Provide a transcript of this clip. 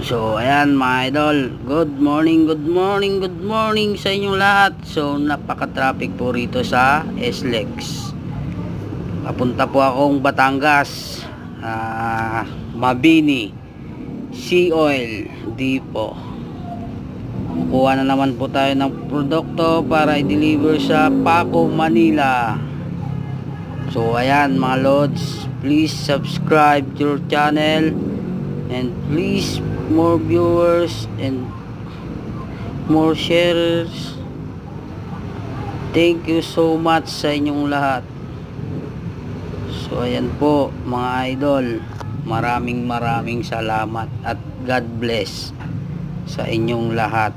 So ayan mga idol, good morning, good morning, good morning sa inyong lahat. So napaka-traffic po rito sa SLEX. Papunta po akong Batangas, Mabini, Sea Oil Depot. Kukuha na naman po tayo ng produkto para i-deliver sa Paco, Manila. So ayan mga lods, please subscribe to your channel and please more viewers and more sharers. Thank you so much sa inyong lahat. So ayan po mga idol, maraming salamat at God bless sa inyong lahat.